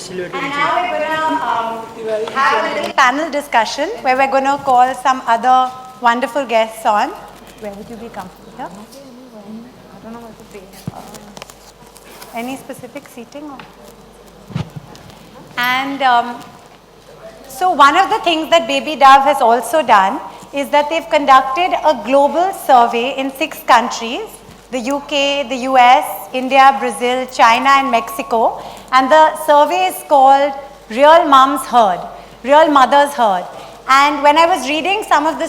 And now we're going to have a little panel discussion where we're going to call some other wonderful guests on. Where would you be comfortable here? I don't know what to say. Any specific seating? And so one of the things that Baby Dove has also done is that they've conducted a global survey in 6 countries, the UK, the US, India, Brazil, China and Mexico. And the survey is called Real Mums Heard, Real Mothers Heard. And when I was reading some of the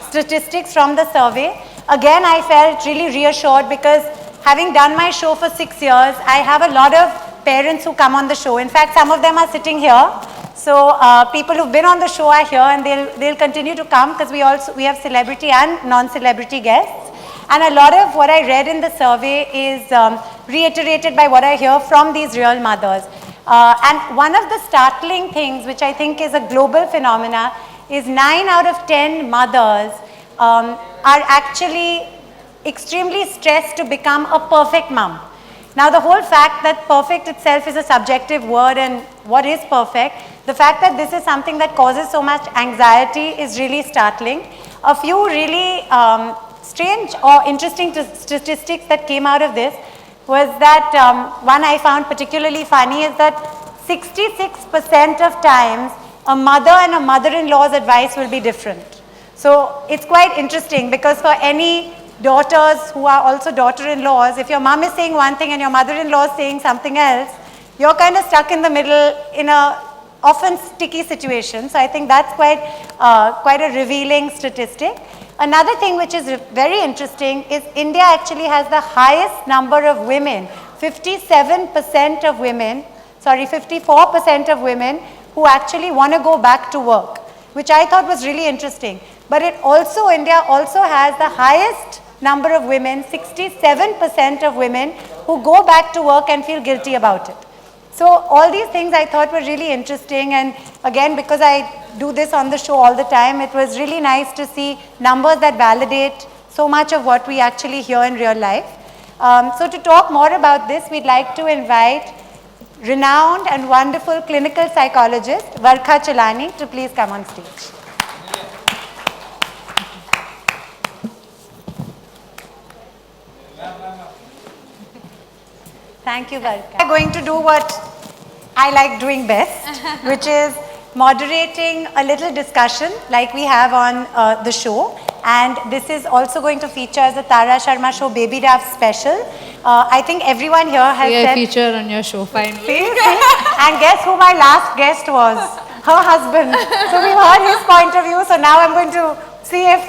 statistics from the survey, again I felt really reassured because having done my show for 6 years, I have a lot of parents who come on the show. In fact, some of them are sitting here. So people who've been on the show are here and they'll continue to come because we have celebrity and non-celebrity guests. And a lot of what I read in the survey is reiterated by what I hear from these real mothers. And one of the startling things, which I think is a global phenomena, is 9 out of 10 mothers are actually extremely stressed to become a perfect mom. Now the whole fact that perfect itself is a subjective word, and what is perfect, the fact that this is something that causes so much anxiety is really startling. A few really strange or interesting statistics that came out of this was that one I found particularly funny is that 66% of times a mother and a mother-in-law's advice will be different. So it's quite interesting because for any daughters who are also daughter-in-laws, if your mom is saying one thing and your mother-in-law is saying something else, you're kind of stuck in the middle in a often sticky situation. So I think that's quite a revealing statistic. Another thing which is very interesting is India actually has the highest number of women, 57% of women, 54% of women who actually want to go back to work, which I thought was really interesting. But India also has the highest number of women, 67% of women who go back to work and feel guilty about it. So all these things I thought were really interesting, and again, because I do this on the show all the time, it was really nice to see numbers that validate so much of what we actually hear in real life. So to talk more about this, we'd like to invite renowned and wonderful clinical psychologist Varkha Chelani to please come on stage. Thank you, Varkha. We're going to do what I like doing best, which is moderating a little discussion like we have on the show. And this is also going to feature as a Tara Sharma Show Baby Dove special. I think everyone here has said... feature on your show, finally. See? And guess who my last guest was? Her husband. So we've heard his point of view. So now I'm going to see if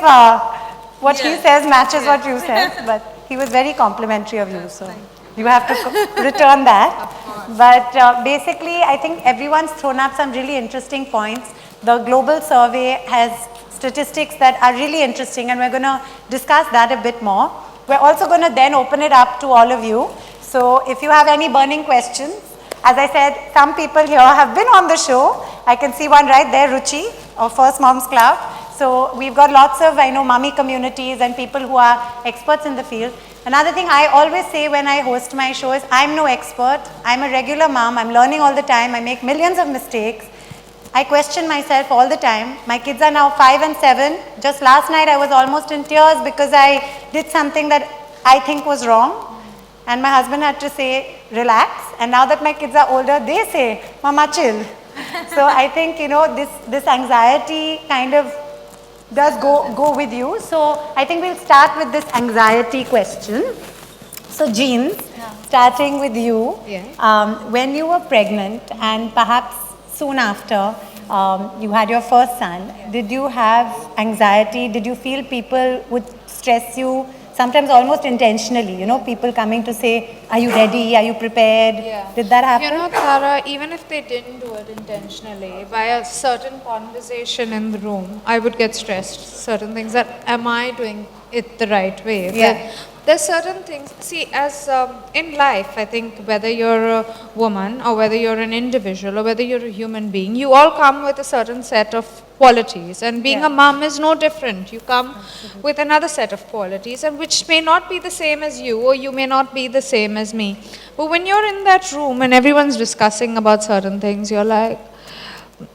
what he says matches what you said. But he was very complimentary of you. So you have to return that. But basically, I think everyone's thrown up some really interesting points. The global survey has statistics that are really interesting, and we're going to discuss that a bit more. We're also going to then open it up to all of you. So if you have any burning questions, as I said, some people here have been on the show. I can see one right there, Ruchi, of First Moms Club. So we've got lots of, mummy communities and people who are experts in the field. Another thing I always say when I host my show is I'm no expert. I'm a regular mom. I'm learning all the time. I make millions of mistakes. I question myself all the time. My kids are now 5 and 7. Just last night I was almost in tears because I did something that I think was wrong. And my husband had to say, relax. And now that my kids are older, they say, Mama, chill. So I think, this anxiety kind of does go with you. So I think we'll start with this anxiety question. So Jean, starting with you, when you were pregnant and perhaps soon after you had your first son, did you have anxiety? Did you feel people would stress you, sometimes almost intentionally, people coming to say, are you ready? Are you prepared? Yeah. Did that happen? Tara, even if they didn't do it intentionally, by a certain conversation in the room, I would get stressed. Certain things that, am I doing it the right way? Yeah. There's certain things, see, as in life, I think whether you're a woman or whether you're an individual or whether you're a human being, you all come with a certain set of qualities. And being Yeah. a mom is no different. You come with another set of qualities, and which may not be the same as you, or you may not be the same as me. But when you're in that room and everyone's discussing about certain things, you're like,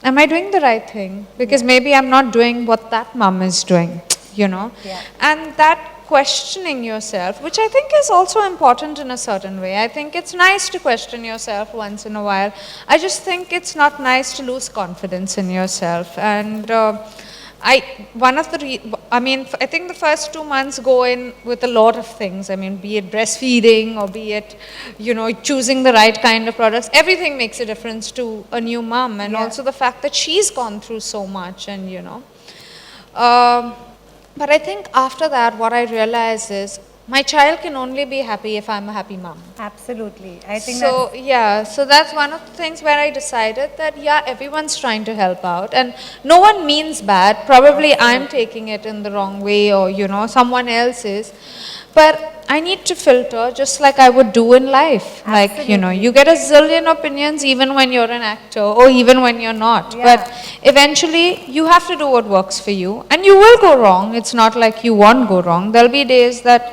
am I doing the right thing? Because maybe I'm not doing what that mom is doing, you know? Yeah. And that questioning yourself, which I think is also important in a certain way. I think it's nice to question yourself once in a while. I just think it's not nice to lose confidence in yourself. And I think the first 2 months go in with a lot of things. I mean, be it breastfeeding or be it, choosing the right kind of products. Everything makes a difference to a new mom, and Yeah. also the fact that she's gone through so much, and Um, but I think after that, what I realized is my child can only be happy if I'm a happy mom. Absolutely. I think So yeah, so that's one of the things where I decided that yeah, everyone's trying to help out, and no one means bad. Probably I'm taking it in the wrong way, or someone else is, but I need to filter just like I would do in life. Like you get a zillion opinions even when you're an actor or even when you're not. Yeah. But eventually you have to do what works for you, and you will go wrong. It's not like you won't go wrong. There'll be days that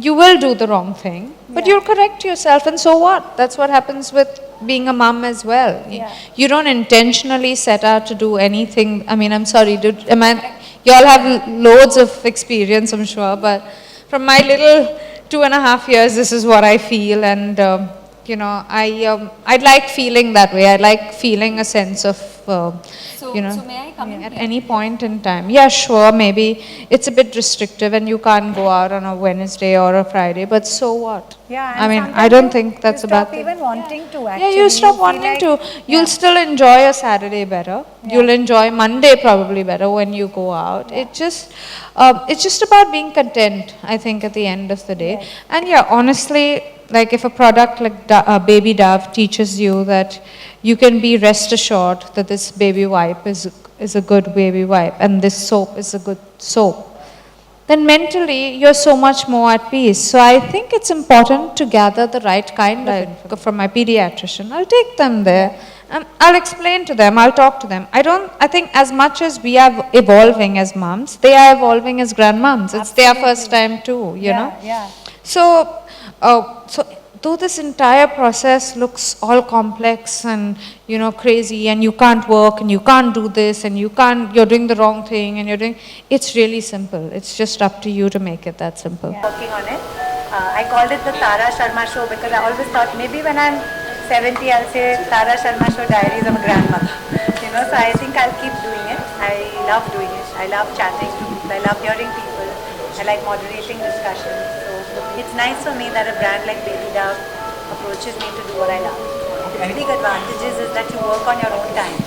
you will do the wrong thing, but Yeah. you'll correct yourself, and so what? That's what happens with being a mom as well. Yeah. You don't intentionally set out to do anything. I mean, I'm sorry, you all have loads of experience, I'm sure, but from my little 2.5 years, this is what I feel, and I like feeling that way. I like feeling a sense of So may I come in at here? any point in time. Yeah, sure, maybe it's a bit restrictive and you can't go out on a Wednesday or a Friday, but so what? Yeah, I and mean, I sometimes don't you- think that's you a bad stop thing. even wanting to Yeah, actually. you stop feel wanting like- to. You'll still enjoy a Saturday better. You'll enjoy Monday probably better when you go out. It's just about being content, I think, at the end of the day. Right. And yeah, honestly, like if a product like Baby Dove teaches you that you can be rest assured that this baby wipe is a good baby wipe and this soap is a good soap, then mentally you're so much more at peace. So I think it's important to gather the right kind of info from my pediatrician. I'll take them there. I'll explain to them, I'll talk to them. I think as much as we are evolving as moms, they are evolving as grandmoms. It's their first time too, you know. Yeah. So, so though this entire process looks all complex and crazy, and you can't work and you can't do this and you're doing the wrong thing and it's really simple. It's just up to you to make it that simple. Working on it. I called it the Tara Sharma Show because I always thought maybe when I'm 70 I'll say Tara Sharma Show Diaries of a Grandmother. So I think I'll keep doing it. I love doing it. I love chatting to people. I love hearing people. I like moderating discussions. So it's nice for me that a brand like Baby Dove approaches me to do what I love. The big advantages is that you work on your own time.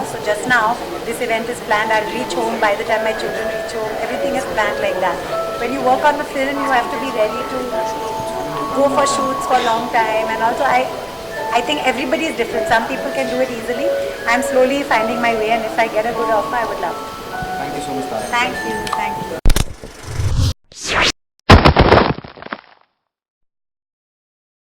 So just now, this event is planned. I'll reach home by the time my children reach home. Everything is planned like that. When you work on the film, you have to be ready to go for shoots for a long time. And also, I think everybody is different. Some people can do it easily. I'm slowly finding my way, and if I get a good offer, I would love to. Thank you so much, Tara. Thank you. Thank you.